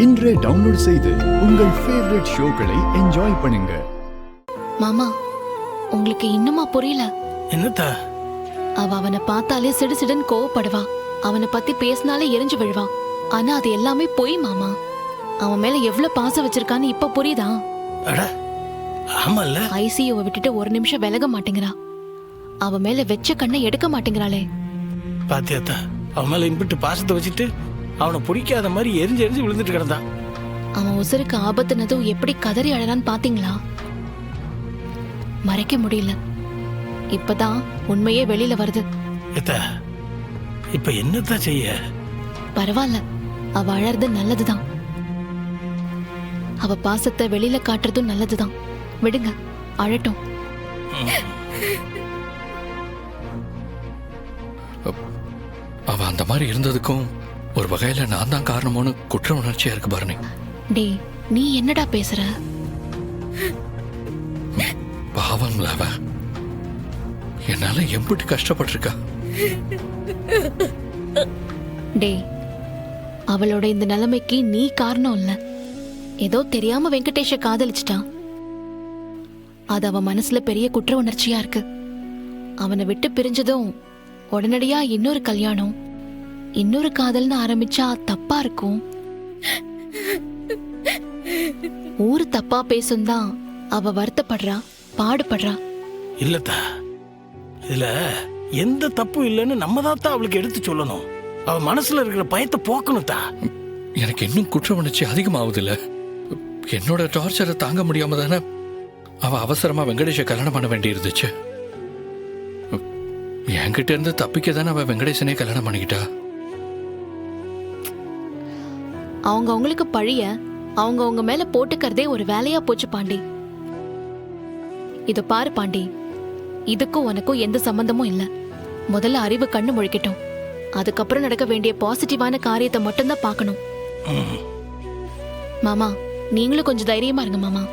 இன்றே டவுன்லோட் செய்து உங்கள் ஃபேவரட் ஷோக்களை என்ஜாய் பண்ணுங்க. மாமா, உங்களுக்கு இன்னுமா புரியல? என்னத்தா? அவனை பார்த்தாலே சிடுசிடுன்னு கோவப்படுவா. அவனை பத்தி பேசினாலே எரிஞ்சு விழுவா. ஆனா அது எல்லாமே பொய் மாமா. அவன் மேல எவ்வளவு பாசம் வச்சிருக்கான்னு இப்ப புரியுதா? ஆமால. ஐசியூவை விட்டுட்டு ஒரு நிமிஷம் விலக மாட்டேங்கிறா. அவன் மேல வெச்ச கண்ணை எடுக்க மாட்டேங்கிறாளே. பாத்தியாத்தா, அவன் மேல இம்பிட்டு பாசத்தை வச்சுட்டு அவனை பிடிக்காத மாதிரி எரிஞ்சு எரிஞ்சு விழுந்துட்டு கிடந்தான். அவன் உசுருக்கு ஆபத்துனதும் எப்படி கதறி அழறான்னு பாத்தீங்களா? மறைக்க முடியல. இப்பதான் உண்மையே வெளியில வருது. இப்ப என்னத்தான் செய்ய? பரவாயில்ல, அவ அழறது நல்லதுதான். அவ பாசத்தை வெளியில காட்டுறதும் நல்லதுதான். விடுங்க, அழட்டும். அவ அந்த மாதிரி இருந்ததுக்கும் ஒரு வகையில நான் தான் காரணமோன்னு குற்ற உணர்ச்சியா இருக்கு பரணி. டே, நீ என்னடா பேசுற? பாவம்ல அவ என்னால எம்பிட்டு கஷ்டப்பட்டிருக்கா. டே, அவளோட இந்த நிலைமைக்கு நீ காரணம் இல்ல. ஏதோ தெரியாம வெங்கடேஷ காதலிச்சிட்டான். அது அவ மனசுல பெரிய குற்ற உணர்ச்சியா இருக்கு. அவனை விட்டு பிரிஞ்சதும் உடனடியா இன்னொரு கல்யாணம், இன்னொரு காதல்னு ஆரம்பிச்சா தப்பா இருக்கும். ஊரு தப்பா பேசும் தான் அவ வருத்தப்படுறா, பாடுபடுறா. இல்லத்தா, இதுல எந்த தப்பும் இல்லைன்னு நம்ம தான் அவளுக்கு எடுத்து சொல்லணும். அவ மனசுல இருக்கிற பயத்தை போக்கணும் தா. எனக்கு இன்னும் குற்ற உணர்ச்சி அதிகமாகுது இல்ல. என்னோட டார்ச்சரை தாங்க முடியாம தானே அவ அவசரமா வெங்கடேஷ கல்யாணம் பண்ண வேண்டி இருந்துச்சு. என்கிட்ட இருந்து தப்பிக்க தானே அவ வெங்கடேசனே கல்யாணம் பண்ணிக்கிட்டா. அவங்க அவங்களுக்கு பழிய அவங்க மேல போட்டுக்கிறதே ஒரு வேலையா போச்சு பாண்டி. இத பாரு பாண்டி, இதுக்கும் உனக்கும் எந்த சம்பந்தமும் இல்ல. முதல்ல அறிவு கண்ணு முழிக்கட்டும். அதுக்கப்புறம் நடக்க வேண்டிய பாசிட்டிவான காரியத்தை மட்டும்தான் பார்க்கணும். மாமா, நீங்களும் கொஞ்சம் தைரியமா இருங்க மாமா.